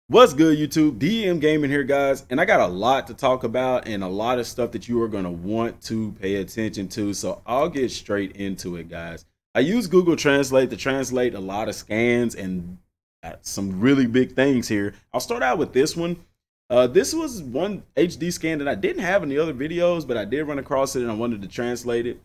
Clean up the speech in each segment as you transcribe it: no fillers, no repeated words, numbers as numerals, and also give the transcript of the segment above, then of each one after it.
What's good, YouTube? Dmgaming here, guys, and I got a lot to talk about and a lot of stuff that you are going to want to pay attention to, so I'll get straight into it, guys. I use Google Translate to translate a lot of scans and some really big things here. I'll start out with this one. This was one HD scan that I didn't have in the other videos, but I did run across it and I wanted to translate it.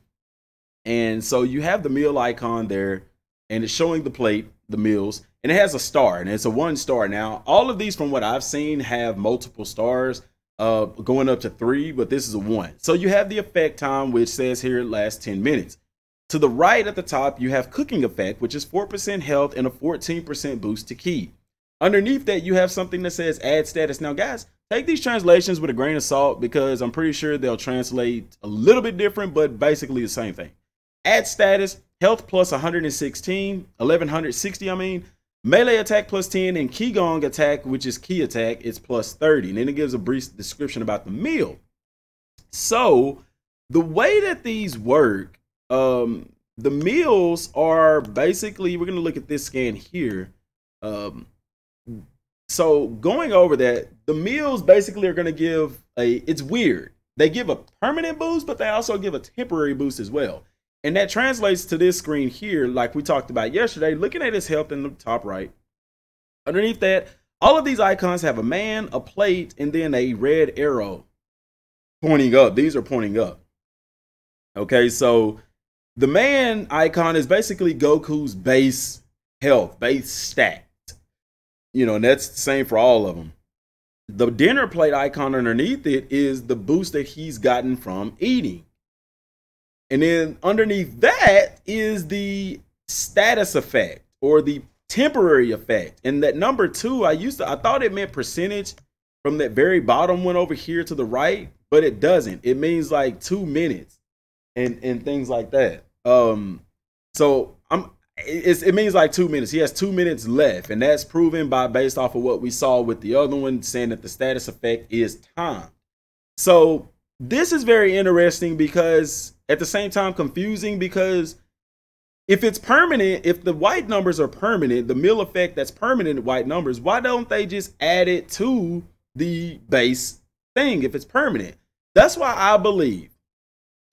And so you have the meal icon there, and it's showing the plate, the meals, and it has a star, and it's a 1 star. Now, all of these, from what I've seen, have multiple stars, going up to 3, but this is a 1. So you have the effect time, which says here it lasts 10 minutes. To the right at the top, you have cooking effect, which is 4% health and a 14% boost to ki. Underneath that, you have something that says add status. Now, guys, take these translations with a grain of salt because I'm pretty sure they'll translate a little bit different, but basically the same thing. Add status, health plus 116, 1160, I mean. Melee attack plus 10, and Qigong attack, which is ki attack, it's plus 30. And then it gives a brief description about the meal. So the way that these work, the meals are basically, we're going to look at this scan here. So going over that, the meals basically are going to give it's weird. They give a permanent boost, but they also give a temporary boost as well. And that translates to this screen here, like we talked about yesterday, looking at his health in the top right. Underneath that, all of these icons have a man, a plate, and then a red arrow pointing up. These are pointing up. Okay, so the man icon is basically Goku's base health, base stat. You know, and that's the same for all of them. The dinner plate icon underneath it is the boost that he's gotten from eating. And then underneath that is the status effect or the temporary effect. And that number 2, I thought it meant percentage from that very bottom one over here to the right, but it doesn't. It means like 2 minutes and things like that. So it means like 2 minutes. He has 2 minutes left, and that's proven based off of what we saw with the other one, saying that the status effect is time. So this is very interesting because at the same time confusing, because if it's permanent, if the white numbers are permanent, the meal effect that's permanent white numbers, why don't they just add it to the base thing if it's permanent? That's why I believe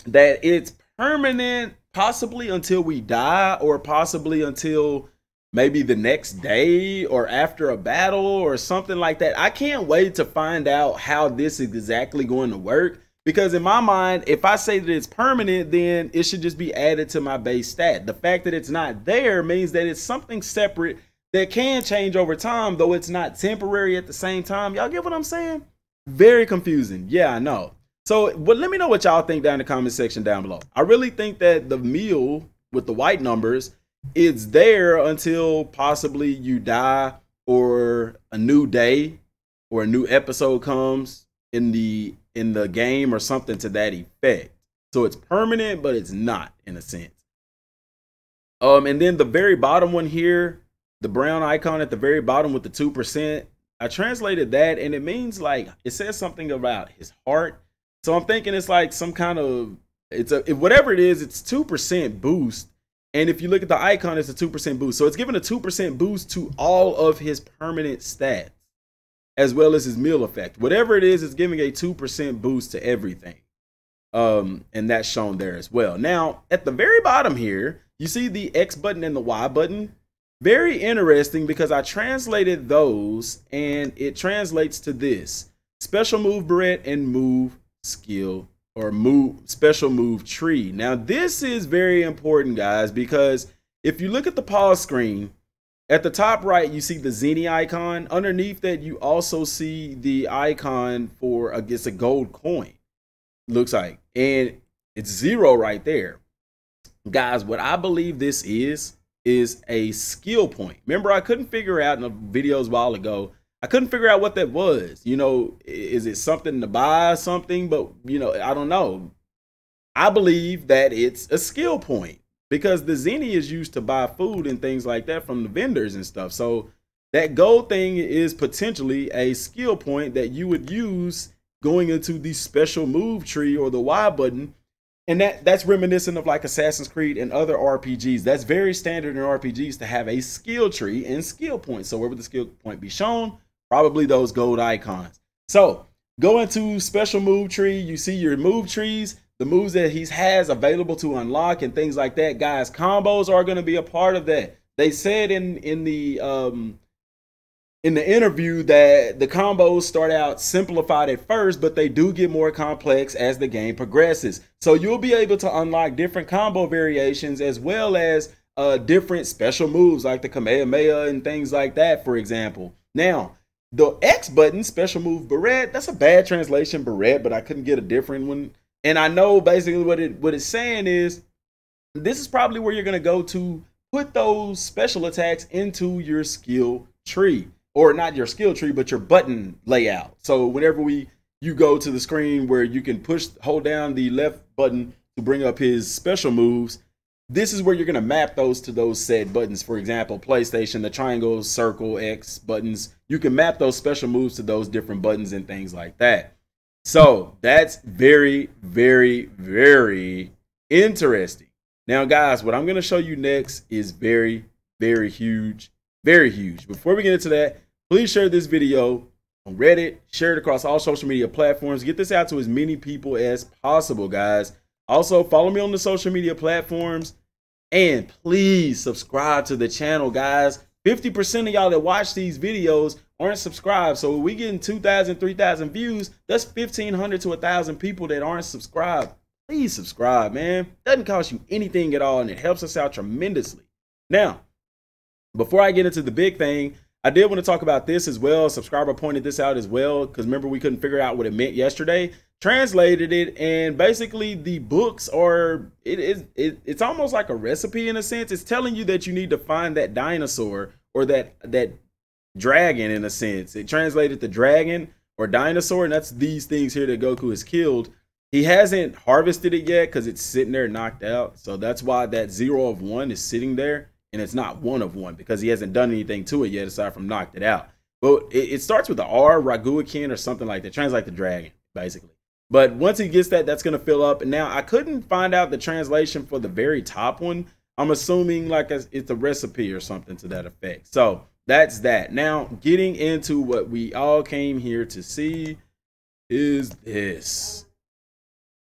that it's permanent possibly until we die, or possibly until maybe the next day or after a battle or something like that. I can't wait to find out how this is exactly going to work. Because in my mind, if I say that it's permanent, then it should just be added to my base stat. The fact that it's not there means that it's something separate that can change over time, though it's not temporary at the same time. Y'all get what I'm saying? Very confusing. Yeah, I know. So let me know what y'all think down in the comment section down below. I really think that the meal with the white numbers is there until possibly you die, or a new day or a new episode comes in the game or something to that effect. So it's permanent, but it's not in a sense. And then the very bottom one here, the brown icon at the very bottom with the 2%, I translated that and it means like, it says something about his heart. So I'm thinking it's like some kind of, whatever it is, it's 2% boost. And if you look at the icon, it's a 2% boost. So it's giving a 2% boost to all of his permanent stats, as well as his meal effect. Whatever it is, it's giving a 2% boost to everything. And that's shown there as well. Now, at the very bottom here, you see the X button and the Y button. Very interesting because I translated those and it translates to this: special move barrette and move skill, or move special move tree. Now, this is very important, guys, because if you look at the pause screen, at the top right, you see the Zeni icon. Underneath that, you also see the icon for, I guess, a gold coin, looks like. And it's 0 right there. Guys, what I believe this is a skill point. Remember, I couldn't figure out in the videos a while ago, I couldn't figure out what that was. You know, is it something to buy something? But, you know, I don't know. I believe that it's a skill point, because the Zeni is used to buy food and things like that from the vendors and stuff. So that gold thing is potentially a skill point that you would use going into the special move tree or the Y button. And that's reminiscent of like Assassin's Creed and other RPGs. That's very standard in RPGs to have a skill tree and skill points. So where would the skill point be shown? probably those gold icons. So go into special move tree. You see your move trees, the moves that he has available to unlock and things like that. Guys, combos are going to be a part of that. They said in the interview that the combos start out simplified at first, but they do get more complex as the game progresses. So you'll be able to unlock different combo variations as well as different special moves like the Kamehameha and things like that, for example. Now, the X button, special move Barrette, that's a bad translation, Barrette, but I couldn't get a different one. And I know basically what it's saying is this is probably where you're going to go to put those special attacks into your skill tree. Or not your skill tree, but your button layout. So whenever you go to the screen where you can hold down the left button to bring up his special moves, this is where you're going to map those to those said buttons. For example, PlayStation, the triangle, circle, X buttons, you can map those special moves to those different buttons and things like that. So that's very, very, very interesting. Now, guys, what I'm going to show you next is very, very huge, very huge. Before we get into that, please share this video on Reddit, share it across all social media platforms. Get this out to as many people as possible, guys. Also, follow me on the social media platforms. And please subscribe to the channel, guys. 50% of y'all that watch these videos aren't subscribed. So when we getting 2,000, 3,000 views, that's 1,500 to 1,000 people that aren't subscribed. Please subscribe, man. Doesn't cost you anything at all, and it helps us out tremendously. Now, before I get into the big thing, I did want to talk about this as well. A subscriber pointed this out as well, because remember we couldn't figure out what it meant yesterday. Translated it, and basically the books are, it's almost like a recipe in a sense. It's telling you that you need to find that dinosaur or that dragon in a sense. It translated the dragon or dinosaur, and that's these things here that Goku has killed. He hasn't harvested it yet because it's sitting there knocked out. So that's why that 0 of 1 is sitting there. And it's not 1 of 1 because he hasn't done anything to it yet aside from knocked it out. But it starts with the R, Raguakin or something like that. Translate the dragon, basically. But once he gets that, that's going to fill up. And now I couldn't find out the translation for the very top one. I'm assuming like it's a recipe or something to that effect. So that's that. Now getting into what we all came here to see is this.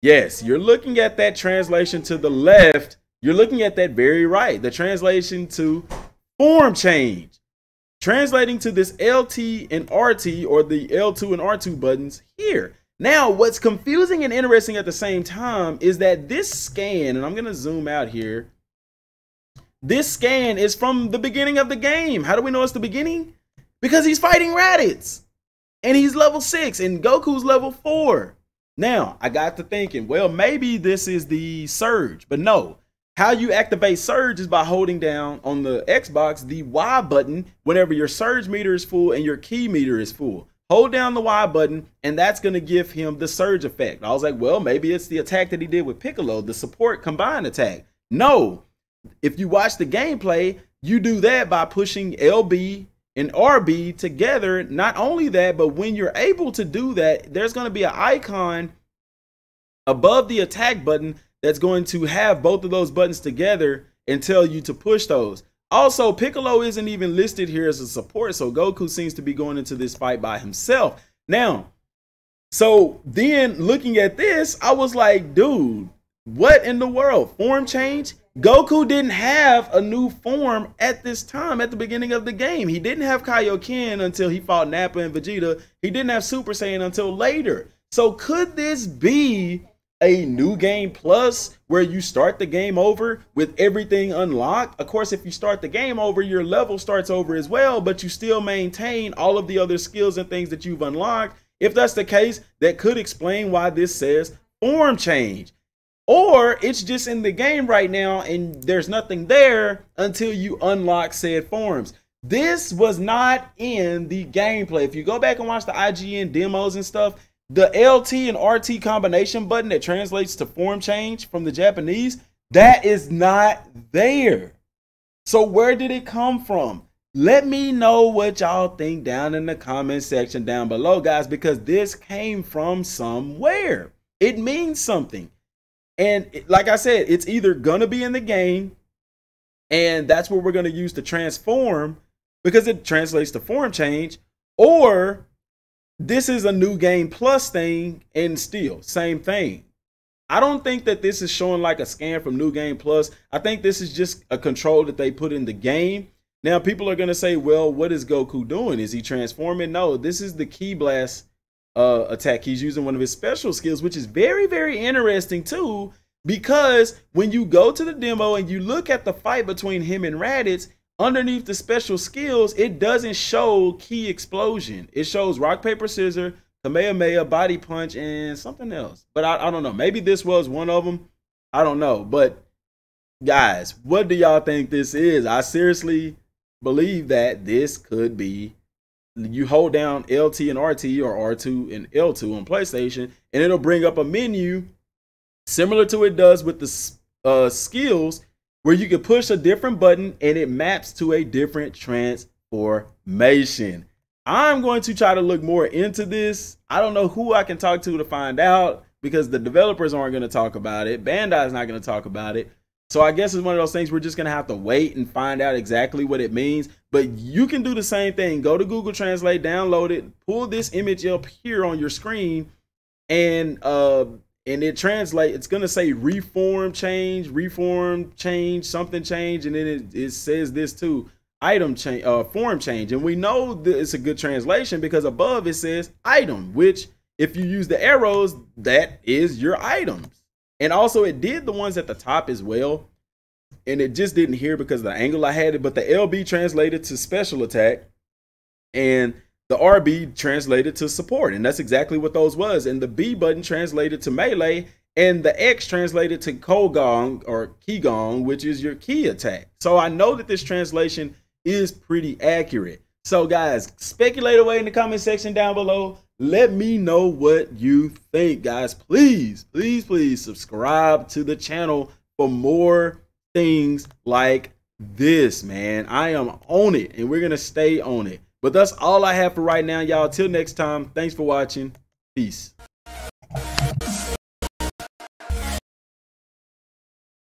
Yes, you're looking at that translation to the left. You're looking at that very right. The translation to form change. Translating to this LT and RT, or the L2 and R2 buttons here. Now, what's confusing and interesting at the same time is that this scan, and I'm going to zoom out here. This scan is from the beginning of the game. How do we know it's the beginning? Because he's fighting Raditz. And he's level 6 and Goku's level 4. Now, I got to thinking, well, maybe this is the surge, but no. How you activate surge is by holding down on the Xbox the Y button whenever your surge meter is full and your key meter is full. Hold down the Y button and that's going to give him the surge effect. I was like, well, maybe it's the attack that he did with Piccolo, the support combined attack. No, if you watch the gameplay, you do that by pushing LB and RB together. Not only that, but when you're able to do that, there's going to be an icon above the attack button that's going to have both of those buttons together and tell you to push those. Also, Piccolo isn't even listed here as a support, so Goku seems to be going into this fight by himself. Now, so then looking at this, I was like, dude, what in the world? Form change? Goku didn't have a new form at this time at the beginning of the game. He didn't have Kaioken until he fought Nappa and Vegeta. He didn't have Super Saiyan until later. So could this be a new game plus where you start the game over with everything unlocked? Of course, if you start the game over, your level starts over as well, but you still maintain all of the other skills and things that you've unlocked. If that's the case, that could explain why this says form change. Or it's just in the game right now and there's nothing there until you unlock said forms. This was not in the gameplay. If you go back and watch the IGN demos and stuff, the LT and RT combination button that translates to form change from the Japanese, that is not there. So where did it come from? Let me know what y'all think down in the comment section down below, guys, because this came from somewhere. It means something. And like I said, it's either going to be in the game, and that's what we're going to use to transform because it translates to form change, or this is a new game plus thing and still same thing. I don't think that this is showing like a scan from New Game Plus. I think this is just a control that they put in the game. Now, people are going to say, well, what is Goku doing? Is he transforming? No, this is the Ki Blast attack. He's using one of his special skills, which is very, very interesting too, because when you go to the demo and you look at the fight between him and Raditz, underneath the special skills, it doesn't show Ki Explosion. It shows Rock, Paper, Scissors, Kamehameha, Body Punch, and something else. But I don't know. Maybe this was one of them. I don't know. But guys, what do y'all think this is? I seriously believe that this could be, you hold down LT and RT or R2 and L2 on PlayStation, and it'll bring up a menu similar to it does with the skills, where you can push a different button and it maps to a different transformation. I'm going to try to look more into this. I don't know who I can talk to find out, because the developers aren't going to talk about it. Bandai's not going to talk about it. So I guess it's one of those things we're just going to have to wait and find out exactly what it means. But you can do the same thing. Go to Google Translate, download it, pull this image up here on your screen, and it translates. It's going to say reform change, something change, and then it says this too. Item change, form change, and we know that it's a good translation because above it says item, which if you use the arrows, that is your items. And also it did the ones at the top as well, and it just didn't hear because of the angle I had it. But the LB translated to special attack, and the RB translated to support, and that's exactly what those was. And the B button translated to melee, and the X translated to Kogong or Qigong, which is your key attack. So I know that this translation is pretty accurate. So guys, speculate away in the comment section down below. Let me know what you think, guys. Please, please, please subscribe to the channel for more things like this, man. I am on it, and we're gonna stay on it. But that's all I have for right now, y'all. Till next time, thanks for watching. Peace.